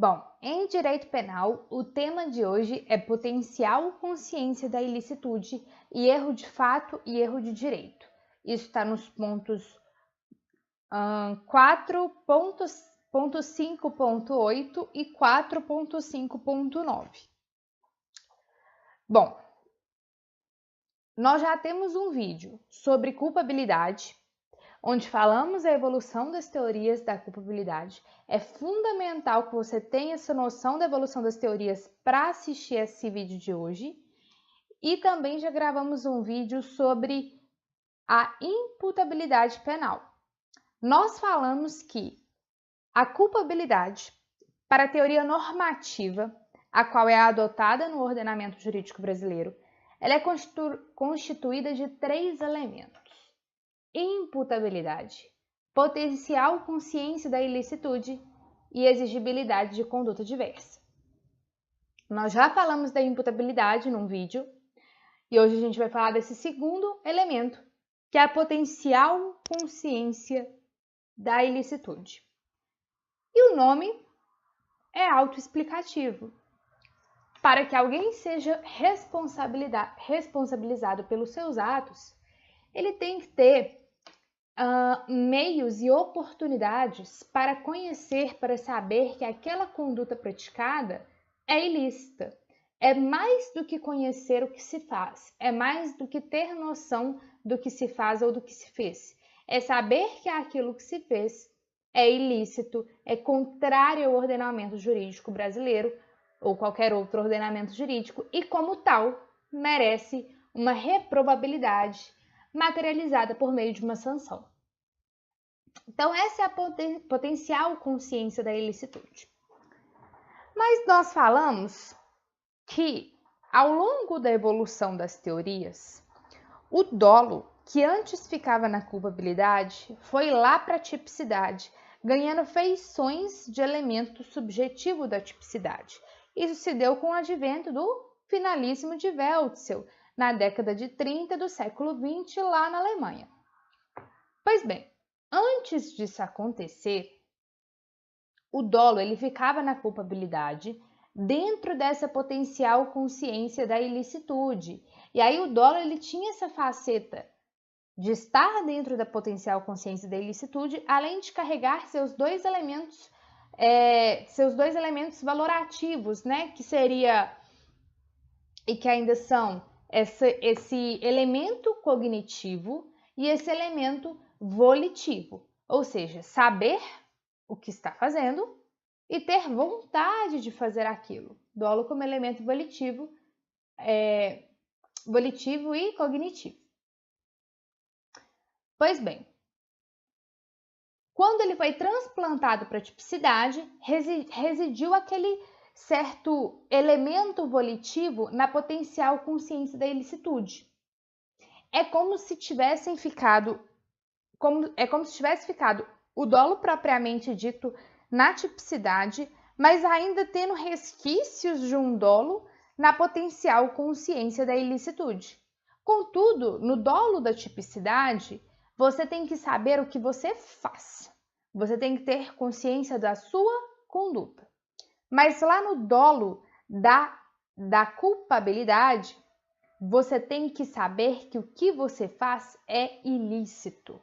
Bom, em direito penal, o tema de hoje é potencial consciência da ilicitude e erro de fato e erro de direito. Isso está nos pontos 4.5.8 e 4.5.9. Bom, nós já temos um vídeo sobre culpabilidade, onde falamos a evolução das teorias da culpabilidade. É fundamental que você tenha essa noção da evolução das teorias para assistir esse vídeo de hoje. E também já gravamos um vídeo sobre a imputabilidade penal. Nós falamos que a culpabilidade, para a teoria normativa, a qual é adotada no ordenamento jurídico brasileiro, ela é constituída de 3 elementos: imputabilidade, potencial consciência da ilicitude e exigibilidade de conduta diversa. Nós já falamos da imputabilidade num vídeo e hoje a gente vai falar desse segundo elemento, que é a potencial consciência da ilicitude. E o nome é autoexplicativo. Para que alguém seja responsabilizado pelos seus atos, ele tem que ter meios e oportunidades para conhecer, para saber que aquela conduta praticada é ilícita. É mais do que conhecer o que se faz, é mais do que ter noção do que se faz ou do que se fez. É saber que aquilo que se fez é ilícito, é contrário ao ordenamento jurídico brasileiro ou qualquer outro ordenamento jurídico e, como tal, merece uma reprovabilidade materializada por meio de uma sanção. Então, essa é a potencial consciência da ilicitude. Mas nós falamos que, ao longo da evolução das teorias, o dolo, que antes ficava na culpabilidade, foi lá para a tipicidade, ganhando feições de elemento subjetivo da tipicidade. Isso se deu com o advento do finalíssimo de Wetzel, na década de 30 do século XX, lá na Alemanha. Pois bem, antes disso acontecer, o dolo ele ficava na culpabilidade dentro dessa potencial consciência da ilicitude. E aí o dolo ele tinha essa faceta de estar dentro da potencial consciência da ilicitude, além de carregar seus dois elementos valorativos, né? Que seria e que ainda são esse elemento cognitivo e esse elemento volitivo, ou seja, saber o que está fazendo e ter vontade de fazer aquilo. Dolo como elemento volitivo e cognitivo. Pois bem, quando ele foi transplantado para a tipicidade, residiu aquele certo elemento volitivo na potencial consciência da ilicitude. É como se tivesse ficado o dolo propriamente dito na tipicidade, mas ainda tendo resquícios de um dolo na potencial consciência da ilicitude. Contudo, no dolo da tipicidade, você tem que saber o que você faz. Você tem que ter consciência da sua conduta. Mas lá no dolo da culpabilidade, você tem que saber que o que você faz é ilícito.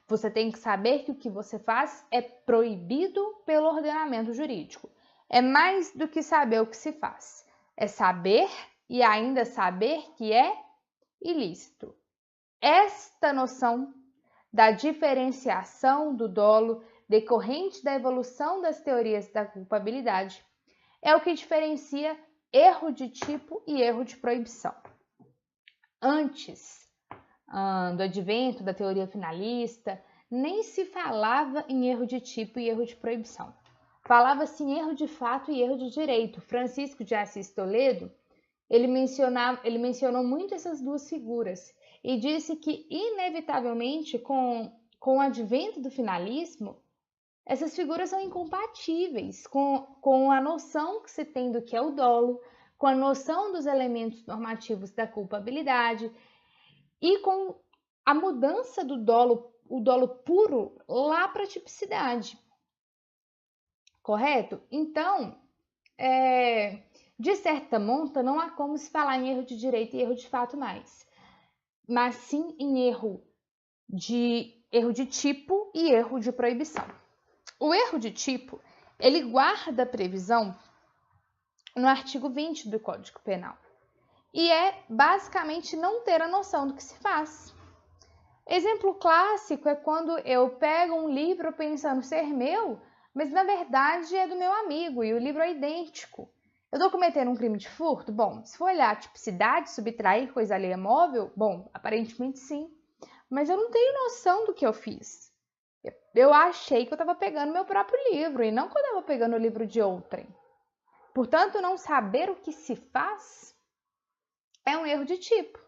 Você tem que saber que o que você faz é proibido pelo ordenamento jurídico. É mais do que saber o que se faz. É saber e ainda saber que é ilícito. Esta noção da diferenciação do dolo decorrente da evolução das teorias da culpabilidade é o que diferencia erro de tipo e erro de proibição. Antes do advento da teoria finalista, nem se falava em erro de tipo e erro de proibição. Falava-se em erro de fato e erro de direito. Francisco de Assis Toledo, ele mencionou muito essas duas figuras e disse que, inevitavelmente, com o advento do finalismo, essas figuras são incompatíveis com a noção que se tem do que é o dolo, com a noção dos elementos normativos da culpabilidade e com a mudança do dolo, o dolo puro, lá para a tipicidade. correto? Então, de certa monta, não há como se falar em erro de direito e erro de fato mais, mas sim em erro de tipo e erro de proibição. O erro de tipo, ele guarda a previsão no artigo 20 do Código Penal e é basicamente não ter a noção do que se faz. Exemplo clássico é quando eu pego um livro pensando ser meu, mas na verdade é do meu amigo e o livro é idêntico. Eu estou cometendo um crime de furto? Bom, se for olhar a tipicidade, subtrair coisa alheia móvel, bom, aparentemente sim. Mas eu não tenho noção do que eu fiz. Eu achei que eu estava pegando meu próprio livro e não que eu estava pegando o livro de outrem. Portanto, não saber o que se faz é um erro de tipo.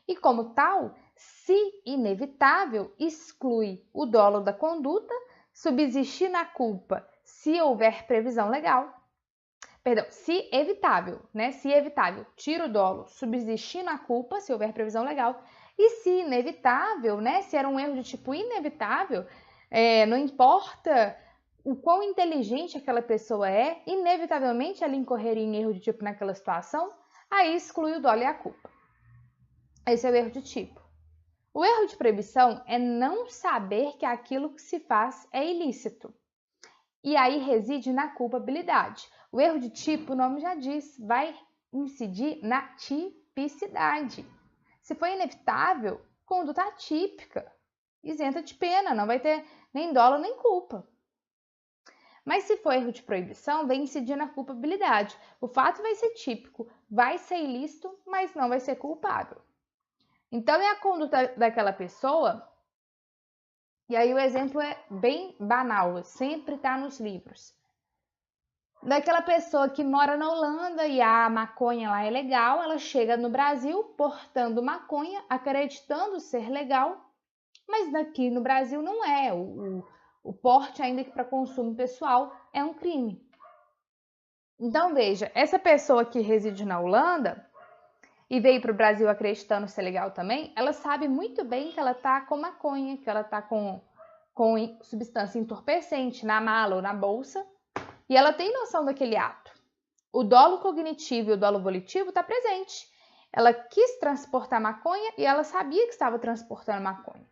E como tal, se inevitável, exclui o dolo da conduta, subsistir na culpa se houver previsão legal. Perdão, se evitável, né? Se evitável, tira o dolo, subsistir na culpa se houver previsão legal. E se inevitável, né? Se era um erro de tipo inevitável, não importa o quão inteligente aquela pessoa é, inevitavelmente ela incorreria em erro de tipo naquela situação, aí exclui o dolo e a culpa. Esse é o erro de tipo. O erro de proibição é não saber que aquilo que se faz é ilícito. E aí reside na culpabilidade. O erro de tipo, o nome já diz, vai incidir na tipicidade. Se for inevitável, conduta atípica, isenta de pena, não vai ter nem dolo nem culpa. Mas se for erro de proibição, vai incidir na culpabilidade. O fato vai ser típico, vai ser ilícito, mas não vai ser culpável. Então, é a conduta daquela pessoa, e aí o exemplo é bem banal, sempre está nos livros. Daquela pessoa que mora na Holanda e a maconha lá é legal, ela chega no Brasil portando maconha, acreditando ser legal, mas aqui no Brasil não é. O porte, ainda que para consumo pessoal, é um crime. Então, veja, essa pessoa que reside na Holanda e veio para o Brasil acreditando ser legal também, ela sabe muito bem que ela está com maconha, que ela está com substância entorpecente na mala ou na bolsa, e ela tem noção daquele ato. O dolo cognitivo e o dolo volitivo está presente. Ela quis transportar maconha e ela sabia que estava transportando maconha.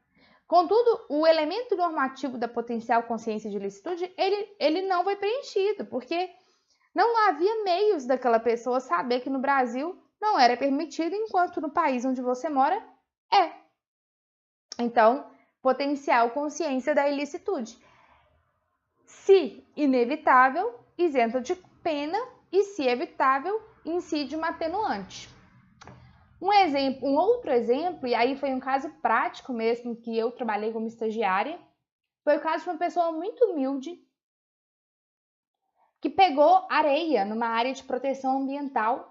Contudo, o elemento normativo da potencial consciência de ilicitude, ele não foi preenchido, porque não havia meios daquela pessoa saber que no Brasil não era permitido, enquanto no país onde você mora é. Então, potencial consciência da ilicitude. Se inevitável, isenta de pena, e se evitável, incide uma atenuante. Um outro exemplo, e aí foi um caso prático mesmo, que eu trabalhei como estagiária, foi o caso de uma pessoa muito humilde que pegou areia numa área de proteção ambiental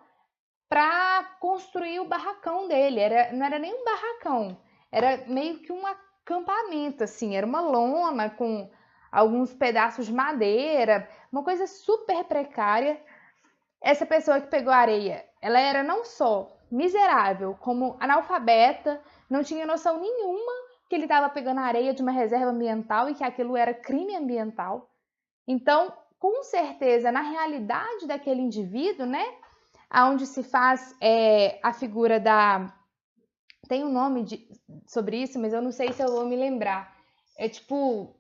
para construir o barracão dele. Não era nem um barracão, era meio que um acampamento, assim, era uma lona com alguns pedaços de madeira, uma coisa super precária. Essa pessoa que pegou areia, ela era não só miserável, como analfabeta, não tinha noção nenhuma que ele estava pegando areia de uma reserva ambiental e que aquilo era crime ambiental. Então, com certeza, na realidade daquele indivíduo, né, onde se faz a figura da... Tem um nome sobre isso, mas eu não sei se eu vou me lembrar. É tipo...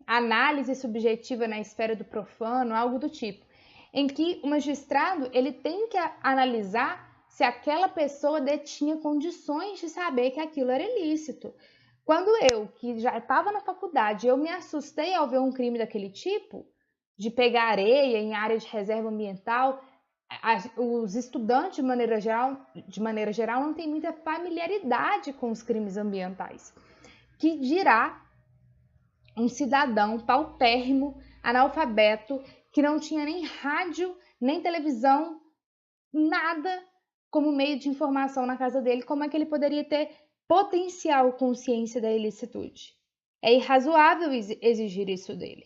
análise subjetiva na esfera do profano, algo do tipo, em que o magistrado ele tem que analisar se aquela pessoa detinha condições de saber que aquilo era ilícito. Quando eu, que já estava na faculdade, eu me assustei ao ver um crime daquele tipo, de pegar areia em área de reserva ambiental, os estudantes, de maneira geral, não têm muita familiaridade com os crimes ambientais. Que dirá um cidadão paupérrimo, analfabeto, que não tinha nem rádio, nem televisão, nada como meio de informação na casa dele, como é que ele poderia ter potencial consciência da ilicitude? É irrazoável exigir isso dele.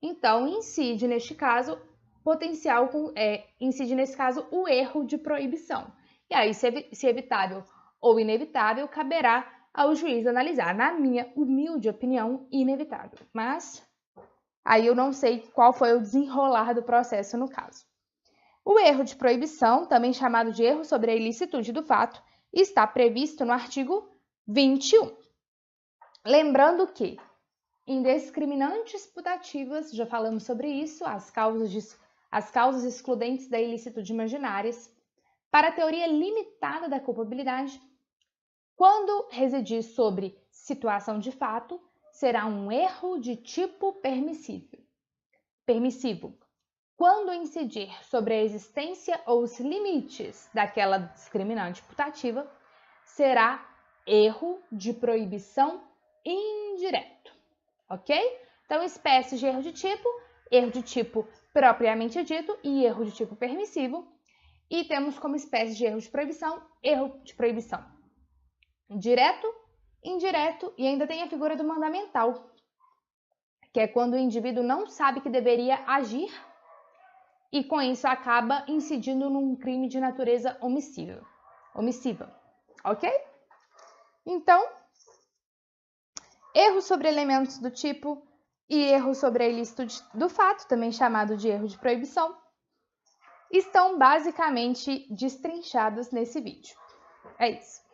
Então, incide neste caso o erro de proibição. E aí, se evitável ou inevitável, caberá ao juiz analisar. Na minha humilde opinião, inevitável. Mas Aí eu não sei qual foi o desenrolar do processo no caso. O erro de proibição, também chamado de erro sobre a ilicitude do fato, está previsto no artigo 21. Lembrando que em discriminantes putativas, já falamos sobre isso, as causas excludentes da ilicitude imaginárias, para a teoria limitada da culpabilidade, quando residir sobre situação de fato, será um erro de tipo permissivo. Quando incidir sobre a existência ou os limites daquela discriminante putativa, será erro de proibição indireto, ok? Então, espécies de erro de tipo propriamente dito e erro de tipo permissivo. E temos como espécie de erro de proibição direto, indireto e ainda tem a figura do mandamental, que é quando o indivíduo não sabe que deveria agir e com isso acaba incidindo num crime de natureza omissiva, ok? Então, erro sobre elementos do tipo e erro sobre a ilicitude do fato, também chamado de erro de proibição, estão basicamente destrinchados nesse vídeo. É isso.